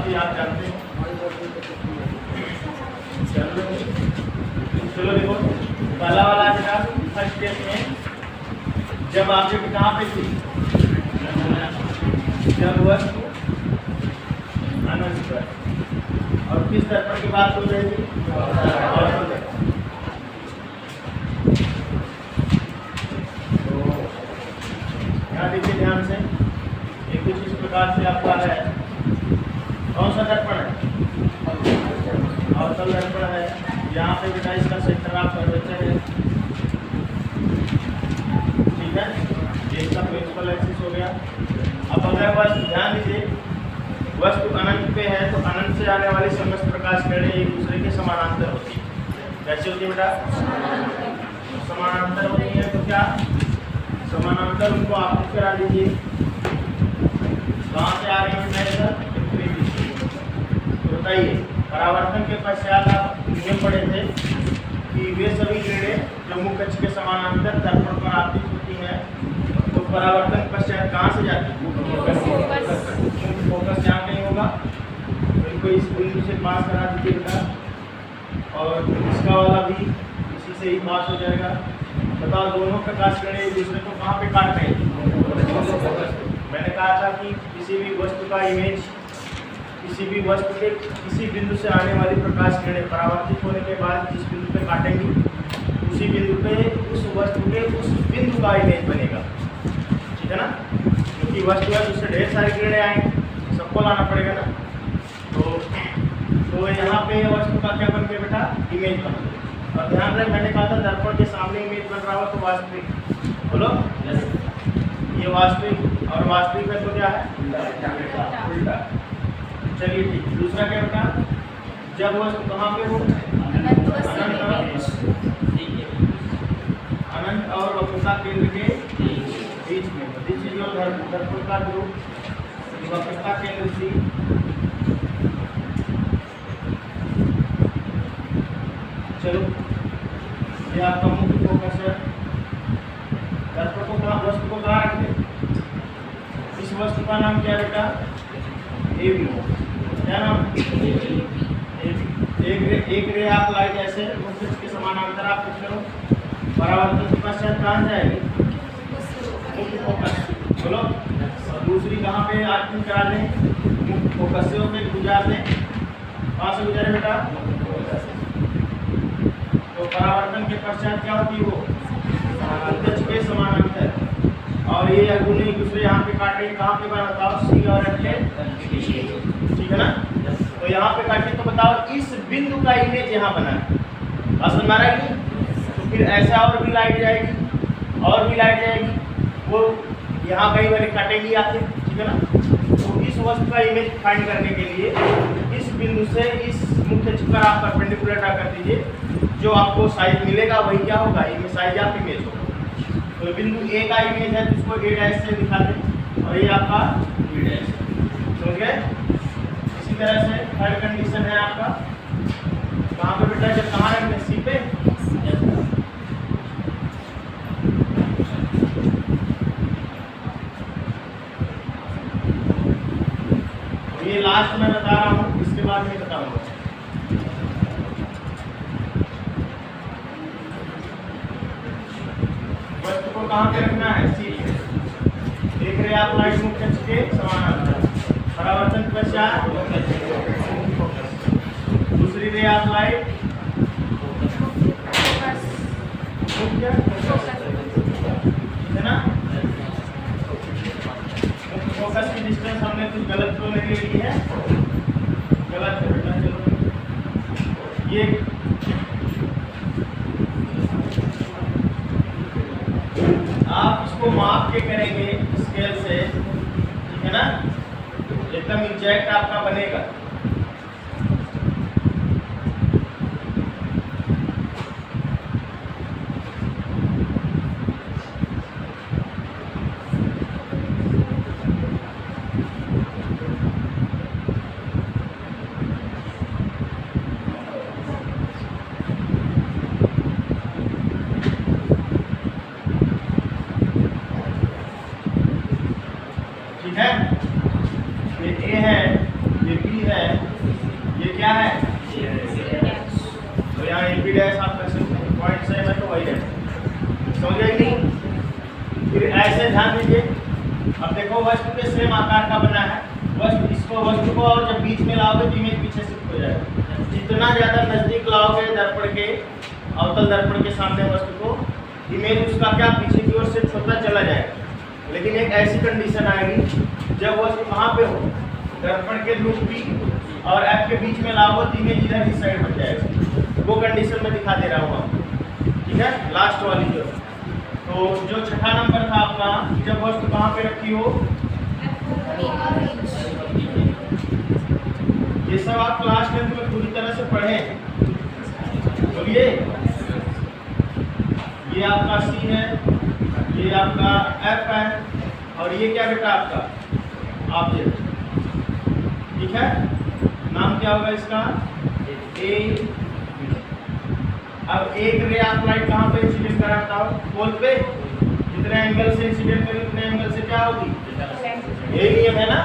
भी आप जानते हैं। चलो देखो, पहला वाला बेटा फर्स्ट केस में जब ऑब्जेक्ट कहाँ पे थी, जब वस्तु अनंत पर, और किस दर्पण की बात हो रही थी, यहाँ देखिए ध्यान से, ये कुछ इस प्रकार से आपका है। कौन सा दर्पण है, अवतल दर्पण है। यहाँ पे बेटा इसका सेंटर ऑफ कर्वेचर है, ठीक है, ये इसका प्रिंसिपल एक्सिस हो गया। अब अगर वस्तु, ध्यान दीजिए, वस्तु अनंत पे है तो अनंत से आने वाली समस्त प्रकाश किरणें एक दूसरे के समानांतर होती है। कैसे होती है बेटा, समानांतर होती है। तो क्या समानांतर, उनको आप करा दीजिए। कहाँ से आ रही है, तो बताइए। परावर्तन के पश्चात आप नियम पढ़े थे कि वे सभी किरणें जो मुख्य अक्ष के समानांतर दर्पण पर आपतित होती हैं, तो परावर्तन पश्चात कहाँ से जाती है, फोकस यहाँ कहीं होगा, तो इनको इस बिंदु से पास करा दीजिए बेटा, और इसका वाला भी इसी से ही पास हो जाएगा। बताओ, दोनों प्रकाश किरणें एक दूसरे को कहाँ पे काट रहे हैं। मैंने कहा था कि किसी भी वस्तु का इमेज, किसी भी वस्तु के किसी बिंदु से आने वाली प्रकाश किरणें परावर्तित होने के बाद जिस बिंदु पे काटेंगी, उसी बिंदु पे उस वस्तु के उस बिंदु का इमेज बनेगा, ठीक है ना। क्योंकि वस्तु है, उससे ढेर सारी किरणें आएंगी, सबको लाना पड़ेगा ना। तो यहाँ पे वस्तु का क्या बन गया बेटा, इमेज बन गया। और ध्यान रहे, मैंने कहा था दर्पण के सामने इमेज बन रहा हो तो वास्तविक, बोलो ये वास्तविक, और वास्तविक है तो क्या है, उल्टा। चलिए ठीक। दूसरा क्या बेटा, जब वस्तु कहाँ पे हो, अनंत और वक्रता केंद्र के बीच में। दिस इज योर दर्पण का ध्रुव, वक्रता केंद्र सी, चलो ये आपका मुख्य फोकस है। दर्पण को कहाँ, वस्तु को कहाँ रखें, इस वस्तु का नाम क्या बेटा, ए बी। क्या नाम, एक रे आप लाइट ऐसे मुख्य के समानांतर आप कुछ करो, परावर्तन के पश्चात कहाँ जाएगी, मुख्य फोकस, बोलो। और दूसरी कहाँ पे आर्थिक करा लें, मुख्य फोकस से होकर गुजार लें। कहाँ से गुजारे बेटा, तो परावर्तन के पश्चात क्या होती है, वो अंतरिक्ष के समानांतर। और ये अगुण एक दूसरे यहाँ पे काटे, कहाँ पे बना, बताओ, सी और एफ के, ठीक है ना। तो यहाँ पे काटे तो बताओ, इस बिंदु का इमेज यहाँ बना है, बस बना रहा है। तो फिर ऐसा और भी लाइट जाएगी, और भी लाइट जाएगी, वो यहाँ कहीं वाले काटेगी आके, ठीक है ना। तो इस वस्तु का इमेज फाइंड करने के लिए इस बिंदु से इस मुख्य अक्ष पर आप परपेंडिकुलर ड्रा कर दीजिए, जो आपको साइज मिलेगा वही क्या होगा, इमेज साइज आप इमेज होगा। तो बिंदु ए का इमेज है, जिसको ए डैश से दिखा दें, और ये आपका बी डैश, समझ गए। इसी तरह से थर्ड कंडीशन है आपका, कहाँ पे बेटा, जब कहाँ रखते, सी पे। ये लास्ट में बता रहा हूँ, इसके बाद में बताऊंगा। वस्तु को कहाँ पे रखना है, सी पे। देख रहे आप, लाइट मुख्य अक्ष के समानांतर, परावर्तन पश्चात दूसरी रे आप लाइट मुख्य, है ना। फोकस की डिस्टेंस हमने कुछ गलत तो नहीं ली है, गलत है बेटा। चलो ये आप इसको माप के करेंगे स्केल से, ठीक है ना, एकदम एग्जैक्ट आपका बनेगा। ठीक है, ये ए है, ये बी है, ऐसा आप कर सकते हैं, पॉइंट सेम है तो वही रहेगा। समझ गए कि नहीं? फिर ऐसे ध्यान दीजिए, अब देखो वस्तु के सेम आकार का बना है, वस्तु को और जब बीच में लाओगे तो इमेज पीछे शिफ्ट हो जाएगा। जितना ज़्यादा नज़दीक लाओगे दर्पण के, अवतल दर्पण के सामने वस्तु को, इमेज उसका क्या पीछे की ओर शिफ्ट होता चला जाएगा। लेकिन एक ऐसी कंडीशन आएगी जब वस्तु कहाँ पे हो, दर्पण के लूप पी और एफ के बीच में लाओगे तो इमेज इधर इस साइड बन जाएगा। वो कंडीशन में दिखा दे रहा हूँ आपको, ठीक है, लास्ट वाली जो। तो जो छठा नंबर था आपका, जब वस्तु कहाँ पे रखी हो, ये सब आप क्लास 10 में पूरी तरह से पढ़े। बोलिए, ये आपका सी है, ये आपका एफ है, और ये क्या बेटा आपका ऑब्जेक्ट, ठीक है। नाम क्या होगा इसका, ए। अब एक रे ऑफ लाइट कहाँ पे इंसिडेंट कराता हो, पोल पे। जितने एंगल से इंसिडेंट करेगी उतने एंगल से क्या होगी, यही नियम है ना,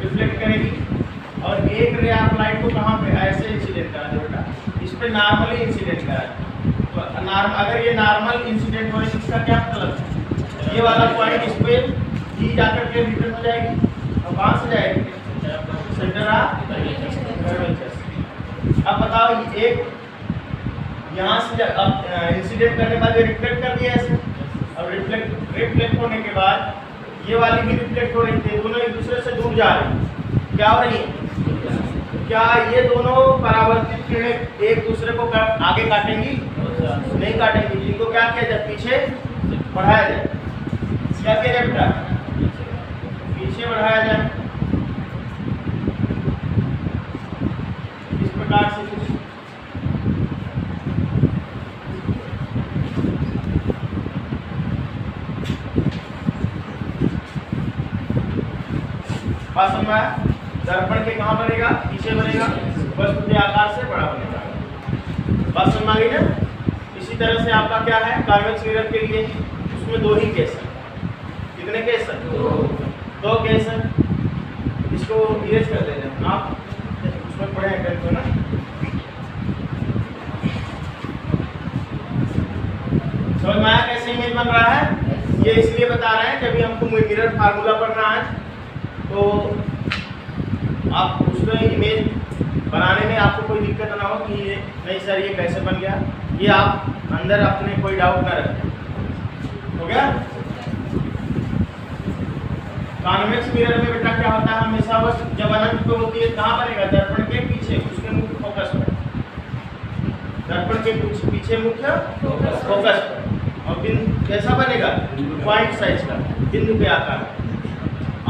रिफ्लेक्ट करेगी। और एक रे ऑफ लाइट को कहाँ पे ऐसे इंसिडेंट करा दो बेटा, इस पे नॉर्मली इंसिडेंट करा। तो अगर ये नॉर्मल इंसिडेंट हो, इसका क्या मतलब है, ये वाला पॉइंट इस पे जी जाकर के रिटर्न हो जाएगी, और कहाँ से जाएगी, सेंटर ऑफ कर्वेचर। अब बताओ, एक यहाँ से अब इंसिडेंट करने के बाद ये रिफ्लेक्ट कर दिया ऐसे। अब रिफ्लेक्ट होने के बाद ये वाली भी रिफ्लेक्ट हो रही थी, दोनों एक दूसरे से दूर जा रहे हैं। क्या हो रही है, क्या ये दोनों परावर्तित किरणें एक दूसरे को आगे काटेंगी, नहीं काटेंगी। इनको क्या किया जाए, पीछे बढ़ाया जाए। क्या किया जाए बेटा, पीछे बढ़ाया जाए, इस प्रकार से कुछ। बात समझ में आया? दर्पण के कहाँ बनेगा, पीछे बनेगा, वस्तु के आकार से बड़ा बनेगा। बात समझ में आ गई ना? इसी तरह से आपका क्या है, कॉन्वेक्स मिरर के लिए उसमें दो ही केस है। कितने केस है, दो केस है। इसको इरेज कर देना, आप उसमें पढ़े हैं कल ना। समझ में आया कैसे इमेज बन रहा है? ये इसलिए बता रहे हैं कि अभी हमको मिरर फार्मूला पढ़ना है, तो आप उसमें इमेज बनाने में आपको कोई दिक्कत ना हो कि ये नहीं सर ये कैसे बन गया, ये आप अंदर अपने कोई डाउट ना रखें। हो गया? कॉन्वेक्स मिरर में बेटा क्या होता है, हमेशा बस जब अनंत पे होती है कहाँ बनेगा, दर्पण के पीछे, उसके मुख्य फोकस पर, दर्पण के पीछे मुख्य फोकस पर। और बिंदु कैसा बनेगा, पॉइंट साइज का, बिंदु के आकार।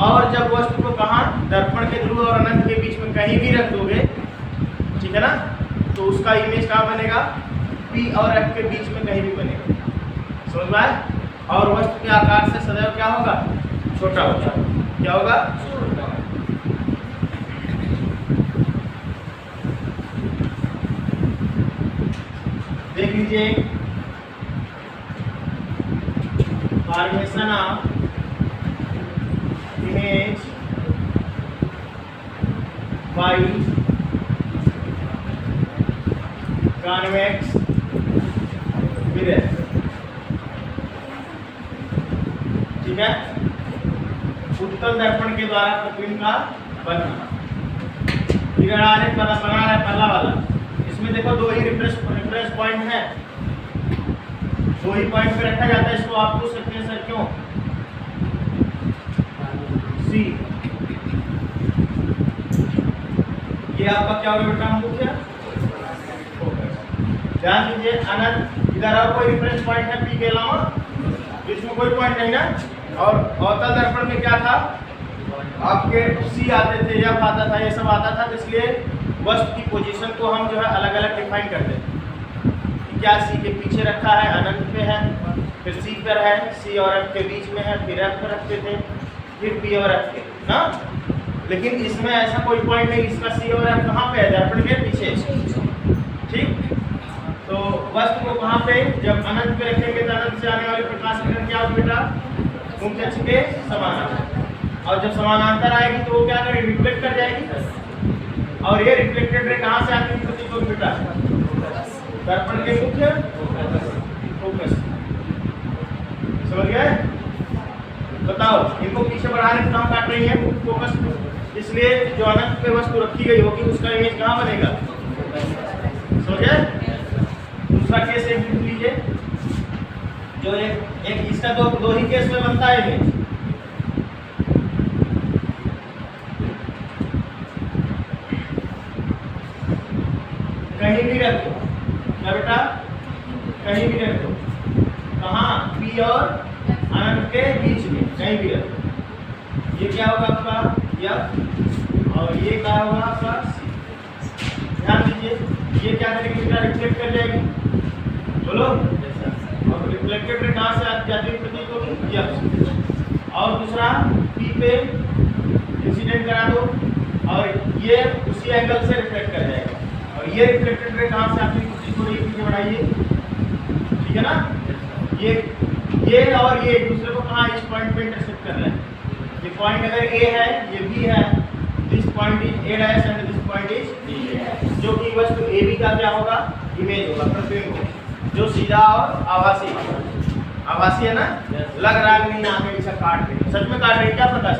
और जब वस्तु को कहाँ, दर्पण के ध्रुव और अनंत के बीच में कहीं भी रख दोगे, ठीक है ना, तो उसका इमेज कहाँ बनेगा, पी और एफ के बीच में कहीं भी बनेगा। समझ में आया? और वस्तु के आकार से सदैव क्या होगा, छोटा होगा। क्या होगा, देख लीजिए, formation of image by convex mirror, ठीक है। उत्तल दर्पण के द्वारा प्रतिबिंब का बनना, मिरर आने बना रहा है पहला वाला। इसमें देखो दो ही रेफरेंस पॉइंट है, दो ही पॉइंट पे रखा जाता है। इसको आप पूछ सकते हैं सर क्यों, सी, ये आपका क्या होगा बेटा, मुख्य फोकस। ध्यान दीजिए, अनंत इधर और कोई रेफरेंस पॉइंट है पी के अलावा, इसमें कोई पॉइंट नहीं ना। और अवतल दर्पण में क्या था, आपके सी आते थे, एफ आता था, ये सब आता था। इसलिए वस्तु की पोजीशन को हम जो है अलग अलग डिफाइन करते थे। क्या सी के पीछे रखा है, अनंत पे है, फिर सी पर है, सी और एफ के बीच में है, फिर एफ पर रखते थे, फिर पी और एफ के ना। लेकिन इसमें ऐसा कोई पॉइंट नहीं, इसका सी और एफ कहाँ पे है, दर्पण के पीछे, ठीक। तो वस्तु को कहाँ पे, जब अनंत पे रखेंगे तो अनंत से आने वाले प्रकाश किरण क्या होगी बेटा, मुख्य अक्ष के समानांतर। और जब समानांतर आएगी तो वो क्या करेगी, रिफ्लेक्ट कर जाएगी। और ये रिफ्लेक्टेड रे कहाँ से आती है, बेटा दर्पण के मुख्य फोकस। समझ गए? बताओ इनको पीछे बढ़ाने कहाँ काट रही है? मुख्य फोकस को। इसलिए जो अनंत पे वस्तु रखी गई होगी उसका इमेज कहाँ बनेगा? समझ गए? दूसरा केस एक लिख लीजिए, जो एक इसका दो ही केस में बनता है इमेज। कहीं भी रख दो क्या बेटा? कहीं भी रख दो। कहाँ? P और अनंत के बीच में कहीं भी रख दो। ये क्या होगा आपका? F और ये क्या होगा आपका? C। ध्यान दीजिए, ये क्या करेगी बेटा? रिफ्लेक्ट कर जाएगी। बोलो। और रिफ्लेक्टेड रे कहाँ से जाती है प्रतीक होगी? F। और दूसरा P पे इंसिडेंट करा दो और ये उसी एंगल से रिफ्लेक्ट कर जाएगा। और ये रिफ्लेक्टेड रे कहाँ से आपकी कुर्सी थोड़ी पीछे बढ़ाइए, ठीक है ना? ये और ये एक दूसरे को कहाँ? इस पॉइंट पे इंटरसेक्ट कर रहे हैं। ये पॉइंट अगर A है, ये B है, this point is A dash and this point is B, जो कि वस्तु AB का क्या होगा? इमेज होगा, प्रतिबिंब होगा, जो सीधा और आभासी आभासी है ना? लग रहा है नहीं यहाँ पे ऐसा काट रही, सच में काट रही, क्या पता?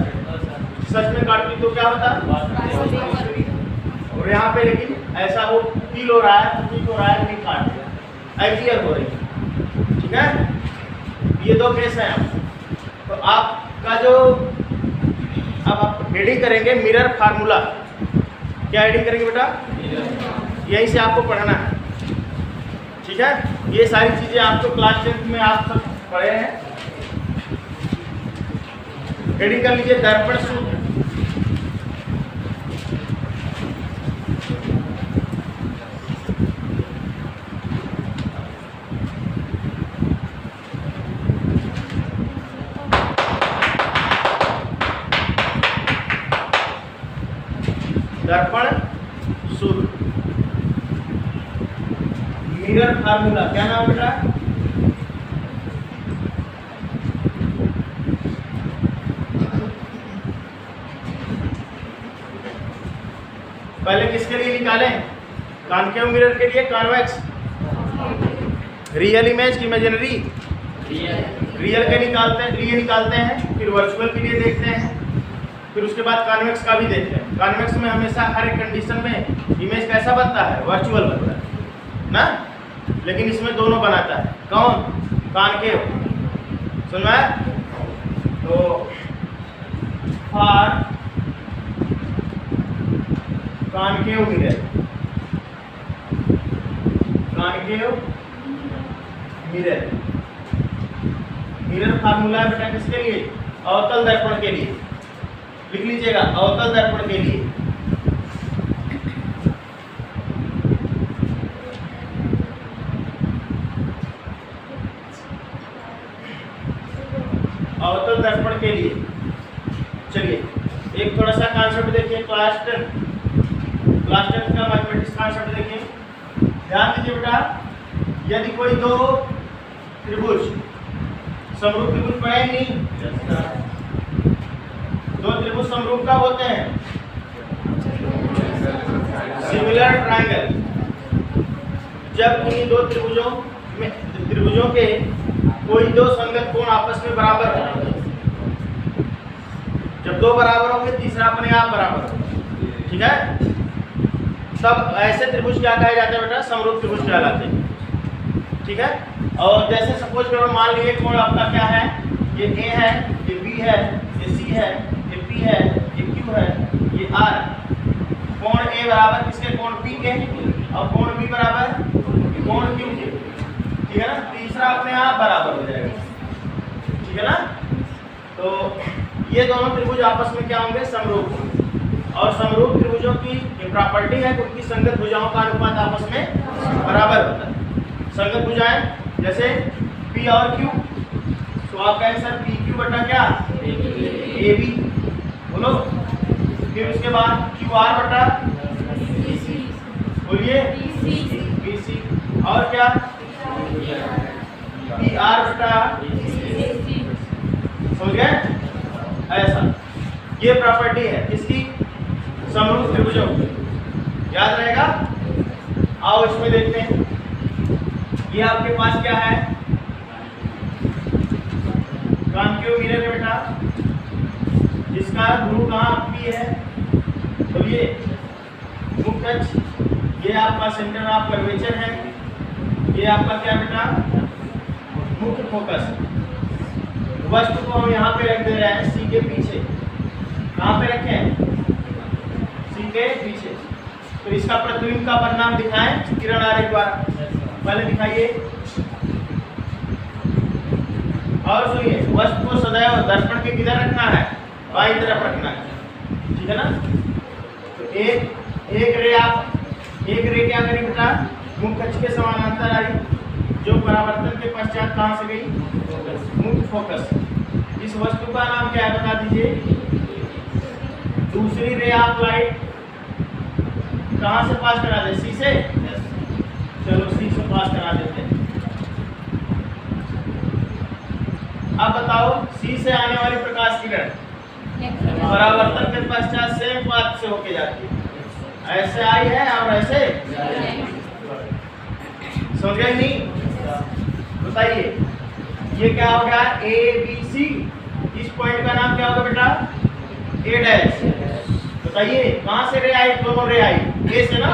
सच में काट रही तो क्या होता? और यहाँ पे लेकिन ऐसा वो फील हो रहा है, प्रतीत हो रहा है, नहीं काट रही, आइडियल हो रही है। ठीक है? ये दो केस हैं। तो आपका जो अब आप हेडिंग करेंगे मिरर फार्मूला। क्या हेडिंग करेंगे बेटा? यहीं से आपको पढ़ना है, ठीक है? ये सारी चीजें आपको क्लास 10 में आप सब पढ़े हैं। हेडिंग कर लीजिए दर्पण सूत्र। दर्पण सूत्र, मिरर फार्मूला। क्या नाम बेटा? पहले किसके लिए निकालें? कॉनकेव मिरर के लिए, कॉन्वेक्स, रियल इमेज की इमेजिनरी? रियल के निकालते हैं, फिर वर्चुअल के लिए देखते हैं, फिर उसके बाद कॉन्वेक्स का भी देखते हैं। कॉन्वेक्स में हमेशा हर एक कंडीशन में इमेज कैसा बनता है? वर्चुअल बनता है ना? लेकिन इसमें दोनों बनाता है। कौन? कॉनकेव। सुन में? तो for concave mirror, concave mirror, mirror formula बेटा किसके लिए? अवतल दर्पण के लिए। लिख लीजिएगा, अवतल दर्पण के लिए। अवतल दर्पण के लिए। चलिए एक थोड़ा सा कॉन्सेप्ट देखिए, क्लास 10 का मैथमेटिक्स कॉन्सेप्ट देखिए। ध्यान दीजिए बेटा, यदि कोई दो त्रिभुज, समरूप त्रिभुज पढ़े नहीं? दो त्रिभुज समरूप का होते हैं, सिमिलर ट्रायंगल। जब इन्हीं दो त्रिभुजों के कोई दो संगत कोण आपस में बराबर हो, जब दो बराबर होंगे तीसरा अपने आप बराबर हो, ठीक है? तब ऐसे त्रिभुज क्या कहे जाते हैं बेटा? समरूप त्रिभुज कहलाते हैं, ठीक है? और जैसे सपोज करो, मान लीजिए कोण आपका क्या है? ये A है, ये B है, ये C है, ये P है, ये Q है, ये R है। कोण A बराबर किसके? कोण P के, और कोण B बराबर कोण Q के, ठीक है ना? तीसरा अपने आप बराबर हो जाएगा, ठीक है ना? तो ये दोनों त्रिभुज आपस में क्या होंगे? समरूप। और समरूप त्रिभुजों की प्रॉपर्टी है कि उनकी संगत भुजाओं का अनुपात आपस में बराबर होता है। संगत भुजाएं जैसे P और Q, तो आपका आंसर PQ बटा क्या? AB। बोलो। फिर उसके बाद QR बटा, बोलिए, BC। और क्या? PR बटा, समझ गए? ऐसा ये प्रॉपर्टी है किसकी? समरूप त्रिभुजों की। याद रहेगा? आओ इसमें देखते हैं। ये आपके पास क्या है? कॉन्केव मिरर है बेटा, जिसका ध्रुव कहाँ पी है? बोलिए, मुख्य अक्ष। ये आपका सेंटर ऑफ कर्वेचर है। ये आपका क्या बेटा? मुख्य फोकस। वस्तु को हम यहाँ पे रख दे रहे हैं सी के पीछे। कहाँ पे रखे हैं? सी के पीछे। तो इसका प्रतिबिंब का परिणाम दिखाएं किरण आरेख द्वारा। पहले दिखाइए और सुनिए। वस्तु को सदैव दर्पण के किधर रखना है? बाईं तरफ रखना है, ठीक है ना? तो एक रे क्या करी बेटा? मुख्य अक्ष के समानांतर आई, जो परावर्तन के पश्चात कहां से गई? मुख्य फोकस। इस वस्तु का नाम क्या है बता दीजिए? दूसरी रे ऑफ लाइट कहां से पास करा दे? सी से। चलो सी से पास करा देते हैं। अब बताओ, सी से आने वाली प्रकाश किरण परावर्तन के पश्चात सेम पाथ से होके जाती है। ऐसे आई है और ऐसे, समझ गए नहीं? बताइए, ये क्या हो गया? A B C. इस पॉइंट का नाम क्या होगा बेटा? A dash. बताइए, कहां से रे आई? दोनों रे आई ए से ना।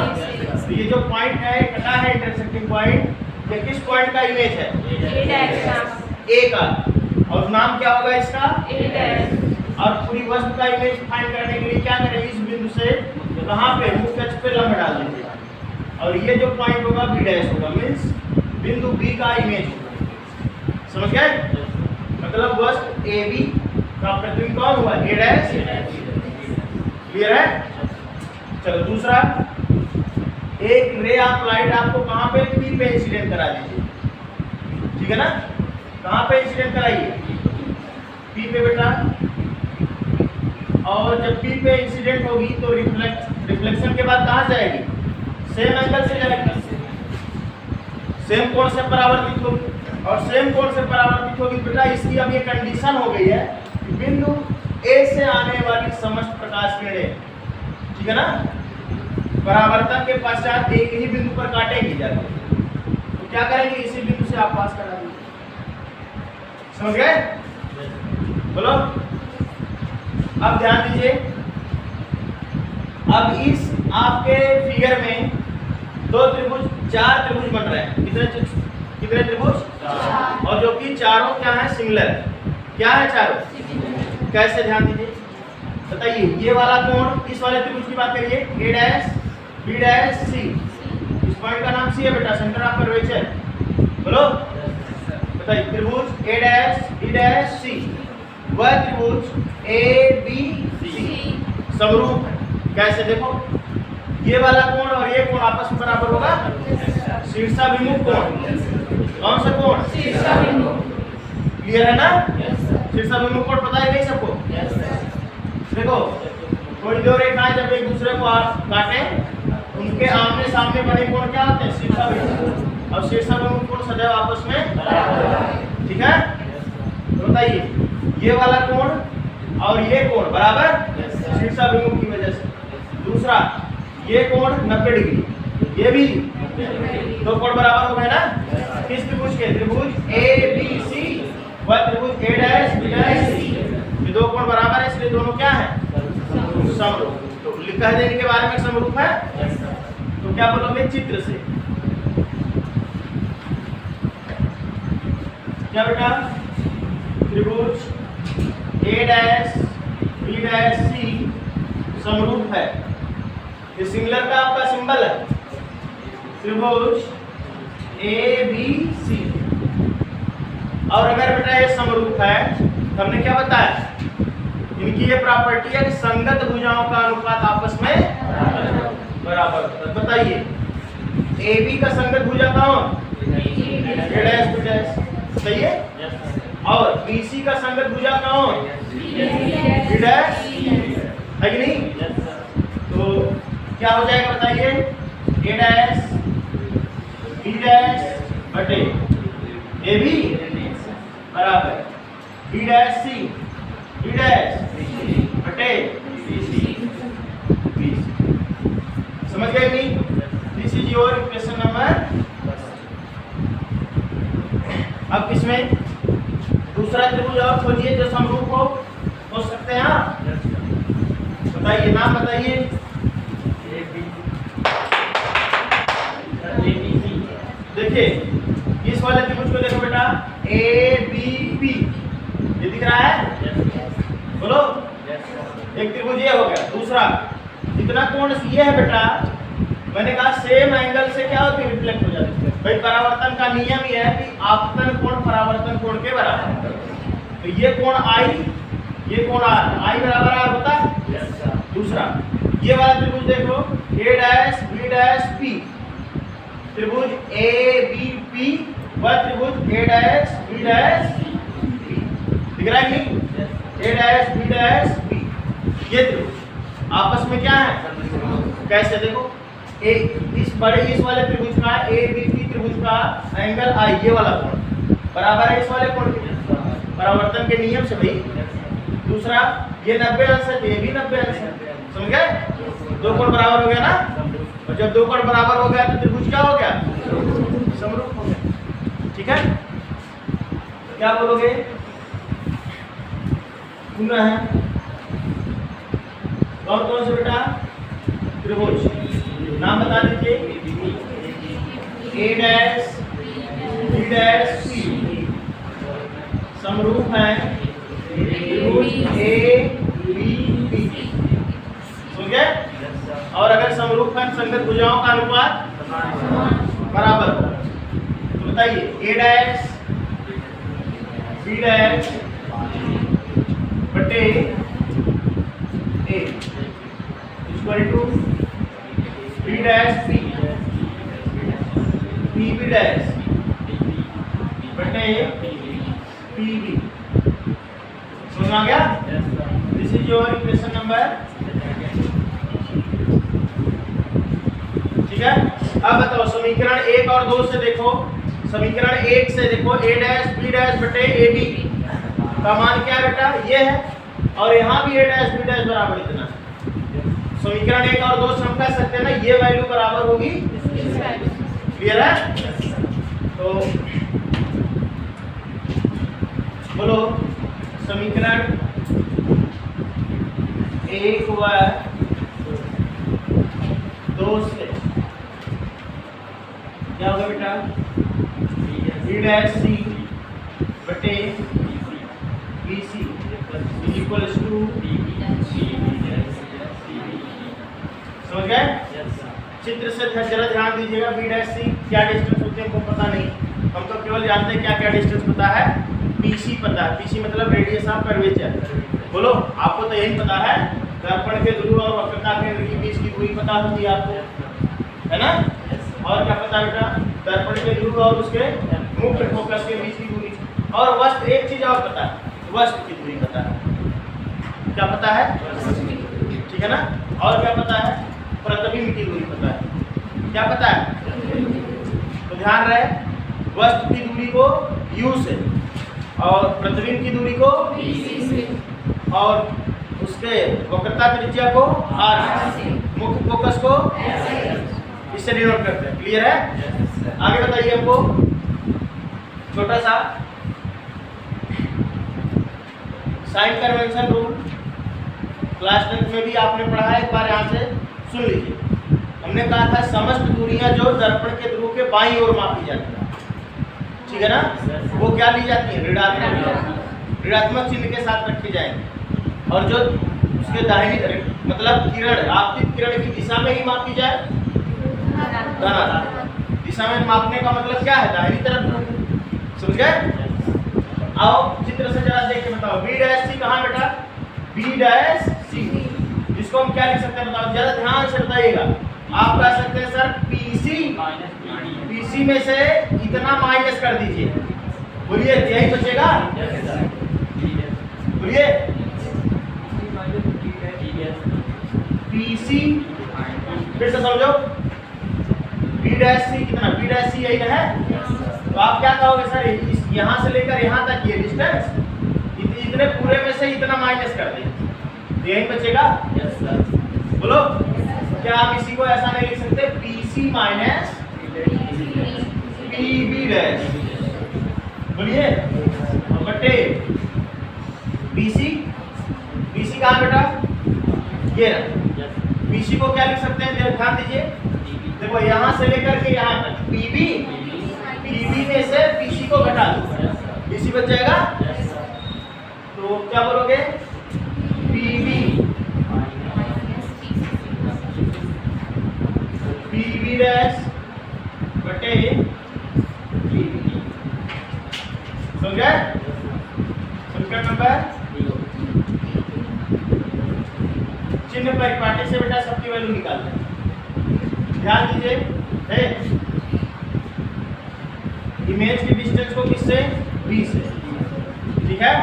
तो ये जो पॉइंट है कटा है इंटरसेक्टिंग पॉइंट, ये किस पॉइंट का इमेज है? ए डैश, ए का। और नाम क्या होगा इसका? ए डैश। और पूरी वस्तु का इमेज फाइंड करने के लिए क्या करें? इस बिंदु से कहां पे? मुख्य अक्ष पे लंब डाल देंगे और ये जो पॉइंट होगा बी डैश होगा, मींस बिंदु बी का इमेज होगा। समझ गए? मतलब वस्तु ए बी का प्रतिबिंब कौन हुआ? ए डैश। क्लियर है? चलो दूसरा, एक रे ऑफ लाइट आपको कहां पे? पी पे इंसिडेंट करा दीजिए, ठीक है ना? कहां पे इंसिडेंट कराइए? पी पे बेटा। और जब पी पे इंसिडेंट होगी तो रिफ्लेक्शन के बाद कहां जाएगी? सेम एंगल से जाएगी, सेम कोण से परावर्तित होगी। और सेम कोण से परावर्तित होगी बेटा, इसकी अब ये कंडीशन हो गई है कि बिंदु ए से आने वाली समस्त प्रकाश किरणें, ठीक है ना, परावर्तन के पश्चात एक ही बिंदु पर काटेंगी जाकर। तो क्या करेंगे? इसी बिंदु से आप पास करा देंगे। समझ गए? बोलो। अब ध्यान दीजिए, अब इस आपके फिगर में दो त्रिभुज, चार त्रिभुज बन रहे हैं। कितने त्रिभुज? और जो कि चारों क्या है? सिमिलर। क्या है चारों? कैसे? ध्यान दीजिए, बताइए। ये वाला कोण, इस वाले त्रिभुज की बात करिए, ए डैश बी डैश सी। इस पॉइंट का नाम सी है बेटा, सेंटर ऑफ कर्वेचर। बोलो, बताइए। त्रिभुज ए डैश बी डैश सी, वह त्रिभुज ए बी सी समरूप है। कैसे? देखो, ये वाला कोण और ये कोण आपस में बराबर होगा। शीर्षाभिमुख कोण। कौन सा कोण? शीर्षाभिमुख। क्लियर है ना? शीर्षाभिमुख कोण पता है नहीं सबको? देखो, कोई दो रेखाएं जब एक दूसरे को काटें, उनके आमने सामने बने कोण क्या होते हैं? शीर्षाभिमुख। और शीर्षाभिमुख कोण सदैव आपस में, ठीक है? तो बताइए, ये वाला कोण और ये कोण बराबर शीर्षाभिमुख की वजह से। दूसरा, ये कोण 90 डिग्री, ये भी दो कोण बराबर हो गए ना? किस त्रिभुज के? त्रिभुज ए बी सी, वह त्रिभुज ए डैश बी डैश सी। ये दो कोण बराबर है, इसलिए दोनों क्या है? समरूप। तो लिखा है इनके बारे में समरूप है। तो क्या बोलोगे? चित्र से। क्या बेटा? त्रिभुज ए डैश बी डैश सी समरूप है। ये सिमिलर का आपका सिंबल है, त्रिभुज ए बी सी। और अगर बेटा ये समरूप है, तो हमने क्या बताया? इनकी ये प्रॉपर्टी है कि संगत भुजाओं का अनुपात आपस में बराबर होता है। बताइए, ए बी का संगत भुजा कौन? ए डैश बी डैश, सही है? और बी सी का संगत भुजा कौन? बी डैश, है कि नहीं? तो क्या हो जाएगा बताइए? ए डैश बी डैश बटे ए बी बराबर B dash C B dash बटे बी सी। समझ गए नहीं? This is your equation number अब किसमें दूसरा त्रिभुज और खोजिए जो समरूप हो सकते हैं आप। बताइए, नाम बताइए। देखिए इस वाले त्रिभुज को देखो बेटा, ABP ये दिख रहा है, बोलो। एक त्रिभुज ये हो गया। दूसरा जितना कोण ये है बेटा, मैंने कहा सेम एंगल से क्या होती है, रिफ्लेक्ट हो जाती है। भाई परावर्तन का नियम ये है कि आपतन कोण परावर्तन कोण के बराबर है। तो ये कोण I, ये कोण R, I बराबर R होता है। दूसरा ये वाला त्रिभुज देखो, A', B', P, त्रिभुज ABP व त्रिभुज A', B', P दिख रहा है नहीं? A', B', P ये त्रिभुज आपस में क्या है, कैसे देखो, इस वाले त्रिभुज का ABP त्रिभुज का एंगल I ये वाला कोण बराबर है इस वाले कोण के, परावर्तन के नियम से भाई। दूसरा ये 90 अंश है, ये भी 90 अंश है, समझ गए? दो कोण बराबर हो गया ना, और जब दो कोण बराबर हो गया तो त्रिभुज क्या हो गया, समरूप हो गया। ठीक है, क्या बोलोगे? पुनः है कौन से बेटा त्रिभुज, नाम बता दीजिए। A', B', C समरूप है त्रिभुज ABP, समझ गए? और अगर समरूप है संगत भुजाओं का अनुपात बराबर हो तो बताइए A', B' बटे A equal to B', PB' बटे PB। समझ आ गया? This is your equation number. ठीक है, अब बताओ समीकरण 1 और 2 से देखो। समीकरण 1 से देखो A', B' बटे AB का मान क्या है बेटा, ये है, और यहाँ भी A', B' बराबर इतना। समीकरण 1 और 2 से हम कह सकते हैं ना, ये वैल्यू बराबर होगी, क्लियर है? तो बोलो समीकरण 1 व 2 से क्या होगा बेटा, B', C बटे BC इक्वल्स टू, समझ गए? चित्र से जरा ध्यान दीजिएगा। B' C क्या डिस्टेंस होते हैं हमको पता नहीं, हम तो केवल जानते हैं क्या क्या डिस्टेंस पता है, PC पता है, PC मतलब रेडियस ऑफ कर्वेचर। बोलो आपको तो यही पता है, दर्पण के ध्रुव और वक्रता केंद्र के बीच की दूरी पता होती है आपको, है ना? और क्या पता बेटा, दर्पण के ध्रुव और उसके मुख्य फोकस के बीच की दूरी, और वस्तु एक चीज और पता है, वस्तु की दूरी पता है। क्या पता है? ठीक है ना? और क्या पता है? प्रतिबिंब की दूरी पता है। क्या पता है? तो ध्यान रहे, वस्तु की दूरी को U से और प्रतिबिंब की दूरी को BC से और उसके वक्रता त्रिज्या को R से, मुख्य फोकस को इससे डिनोट करते हैं। क्लियर है? आगे बताइए हमको छोटा सा साइन कन्वेंशन रूल, क्लास 10 में भी आपने पढ़ा है, एक बार यहाँ से सुन लीजिए। हमने कहा था समस्त दूरियां जो दर्पण के ध्रुव के बाईं ओर मापी जाती है, ठीक है ना, वो क्या ली जाती है, ऋणात्मक चिन्ह के साथ रखी जाएंगी, और जो उसके दाहिनी मतलब किरण, आपतित किरण की दिशा में ही मापी जाए, धनात्मक दिशा में मापने का मतलब क्या है, दाहिनी तरफ। समझ गए? आओ चित्र से जरा देख के बताओ, B', C कहाँ बेटा, B', C, इसको हम क्या लिख सकते हैं बताओ, जरा ध्यान से बताइएगा। आप कह सकते हैं सर PC में से इतना माइनस कर दीजिए, बोलिए यही बचेगा, बोलिए PC, फिर से समझो, B', C कितना, B', C यही है, तो आप क्या कहोगे सर, यहाँ से लेकर यहाँ तक ये डिस्टेंस, इतने पूरे में से इतना माइनस कर दें, यही बचेगा। बोलो क्या आप इसी को ऐसा नहीं लिख सकते, PC माइनस PB', बोलिए। और बटे BC, BC कहाँ बेटा, ये रहा। BC को क्या लिख सकते हैं, ध्यान दीजिए, देखो यहाँ से लेकर के यहाँ तक PB में से BC को घटा दो, BC बच जाएगा। तो क्या बोलोगे, PB डैश बटे PB। समझ गए? समीकरण नंबर, चिन्ह परिपाटी से बेटा सबकी वैल्यू निकालना है। ध्यान दीजिए, इमेज की डिस्टेंस को किससे, B से, ठीक है।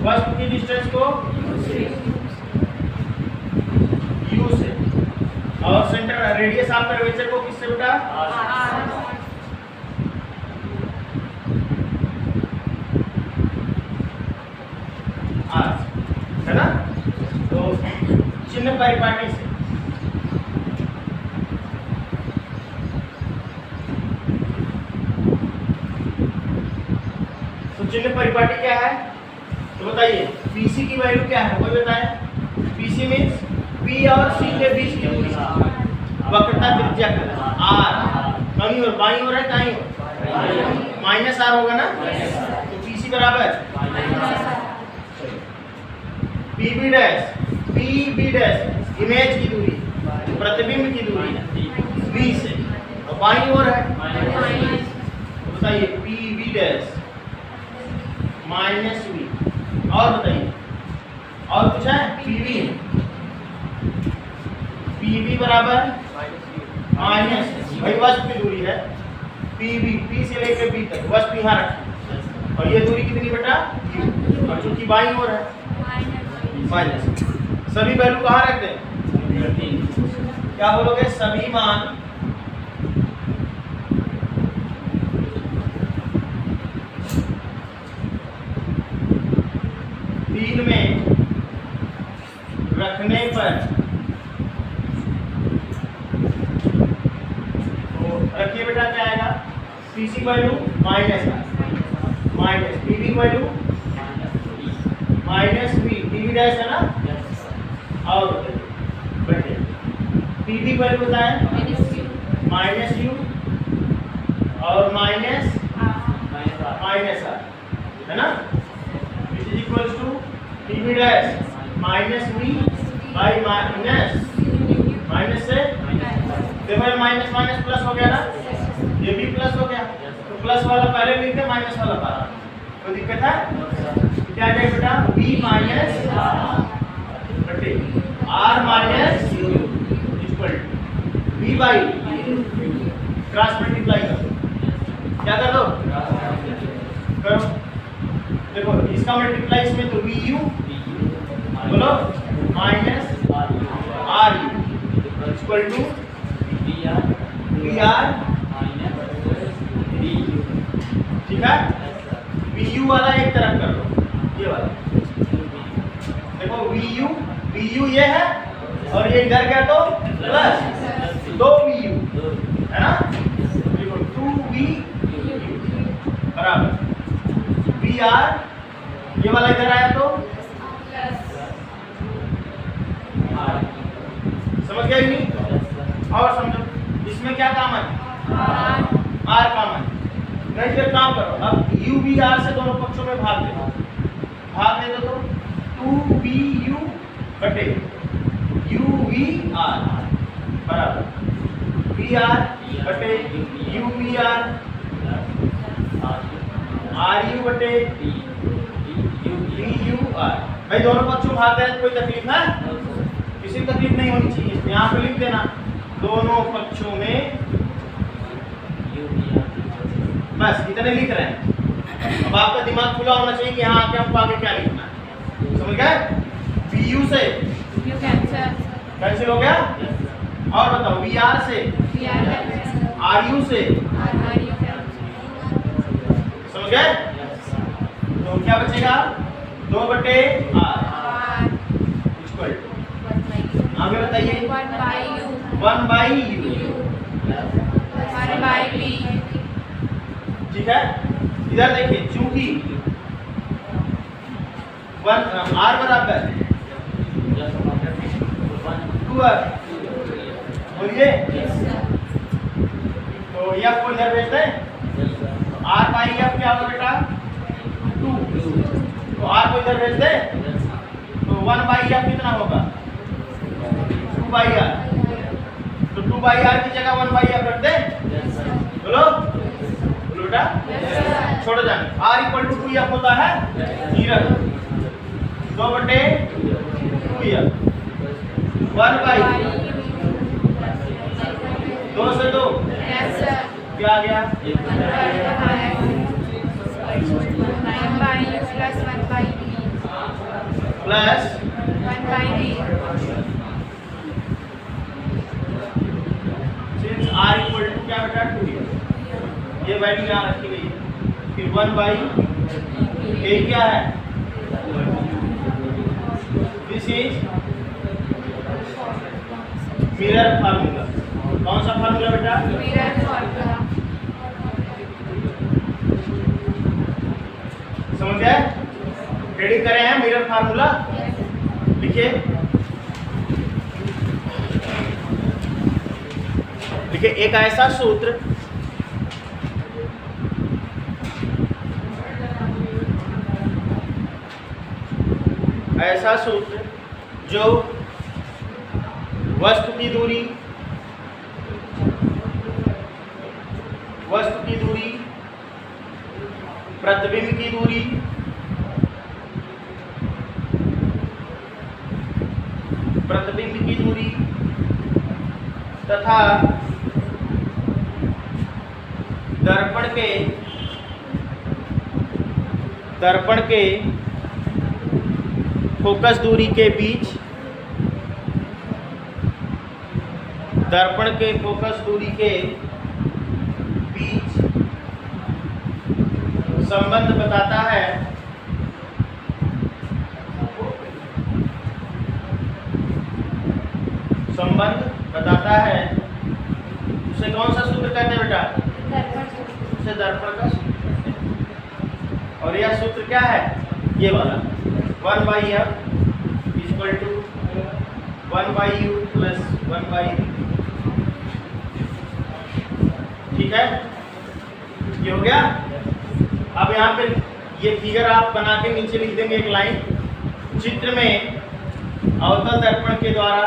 वस्तु की डिस्टेंस को U से, और सेंटर रेडियस ऑफ कर्वेचर को किससे बेटा, R, है ना। तो चिन्ह परिपाटी से चिन्ह परिपाटी क्या है, तो बताइए। BC की वैल्यू क्या है, कोई बताए। BC मीन्स P और C के बीच की दूरी, वक्रता त्रिज्या R, कहीं और बाईं ओर है, दाईं ओर, माइनस R होगा ना। तो BC बराबर PB डैश इमेज की दूरी, प्रतिबिंब की दूरी B से, और बाईं ओर है, तो बताइए PB डैश माइनस V। और बताइए, और कुछ है, PB बराबर माइनस, भाई वस्तु की दूरी है PB, P से लेकर B तक, वस्तु यहाँ रखी, और ये दूरी कितनी बेटा, U, और चूंकि बाईं ओर है माइनस। सभी वैल्यू कहाँ रख दें, क्या बोलोगे, सभी मान तीन में रखने पर, तो रखिए बेटा क्या आएगा, PC value minus PB value minus V, PB dash है ना। और बेटे PB वैल्यू बताएं, माइनस U और माइनस R, है ना। Which is equals to PB dash minus V by minus से, देखो माइनस माइनस प्लस हो गया ना, ये भी प्लस हो गया, तो प्लस वाला पहले लिखते, माइनस वाला बाद, कोई दिक्कत है, क्या जाए बेटा, B माइनस बटे R minus equal to V बाई, क्रॉस मल्टीप्लाई करो, क्या कर दो, करो। देखो इसका मल्टीप्लाई इसमें, तो VU बोलो minus RU equal to VR, ठीक है। VU वाला एक तरफ कर लो, ये वाला देखो, VU ये है, और ये इधर गया तो प्लस 2VU, है ना। देखो 2VU बराबर VR, ये वाला इधर आया तो समझ गया नहीं। और समझो इसमें क्या कॉमन, R कॉमन, नहीं फिर काम करो, अब UVR से दोनों पक्षों में भाग दे दो, तो 2VU बटे UVR बराबर VR बटे UVR, RU बटे VUR। भाई दोनों पक्षों भाग दे, कोई तकलीफ है, किसी को तकलीफ नहीं होनी चाहिए, यहाँ पे लिख देना, दोनों पक्षों में, बस इतने लिख रहे हैं। अब आपका दिमाग खुला होना चाहिए कि हाँ आगे हमको आगे क्या लिखना है, समझ गए। VU से कैंसिल हो गया, और बताओ VR से, RU से, समझ गए। तो क्या बचेगा, 2 बटे R इक्वल टू, आगे बताइए, 1 बाई U ठीक है। इधर देखिए, चूंकि R बराबर 2R, बोलिए, तो F को इधर भेजते हैं, R बाई F क्या होगा बेटा 2, तो R को इधर भेज दे, तो 1 बाई F कितना होगा 2 बाई R, तो 2 बाई R की जगह 1 बाई F रख दे, बोलो बेटा, छोड़ो जाने, R इक्वल टू 2F होता है, 2/2F, 1 बाई 2 से 2 क्या आ गया, plus 1/d, since R equal to क्या बेटा 2, ये वैल्यू यहाँ रखी गई है, फिर 1/a क्या है, दिस इज मिरर फार्मूला। कौन सा फार्मूला बेटा, मिरर फार्मूला, समझ गए, हेडिंग करे हैं मिरर फार्मूला, लिखिए, देखिए एक ऐसा सूत्र जो वस्तु की दूरी प्रतिबिंब की दूरी तथा दर्पण के फोकस दूरी के बीच संबंध बताता है, उसे कौन सा सूत्र कहते हैं बेटा, उसे दर्पण का सूत्र कहते हैं। और यह सूत्र क्या है, ये वाला 1/F equal to 1/U plus 1/V, ठीक है, ये हो गया। अब यहाँ पे ये फिगर आप बना के नीचे लिख देंगे एक लाइन, चित्र में अवतल दर्पण के द्वारा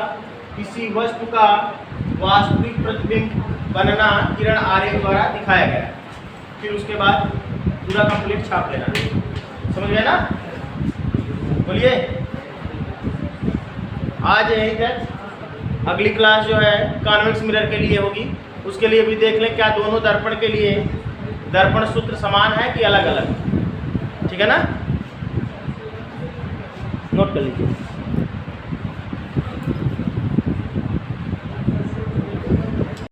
किसी वस्तु का वास्तविक प्रतिबिंब बनना किरण आरेख द्वारा दिखाया गया है, फिर उसके बाद पूरा कंप्लीट छाप लेना, समझ गए ना, बोलिए। आज यही तक, अगली क्लास जो है कॉन्वेक्स मिरर के लिए होगी, उसके लिए भी देख लें क्या दोनों दर्पण के लिए दर्पण सूत्र समान है कि अलग अलग, ठीक है ना, नोट कर लीजिए।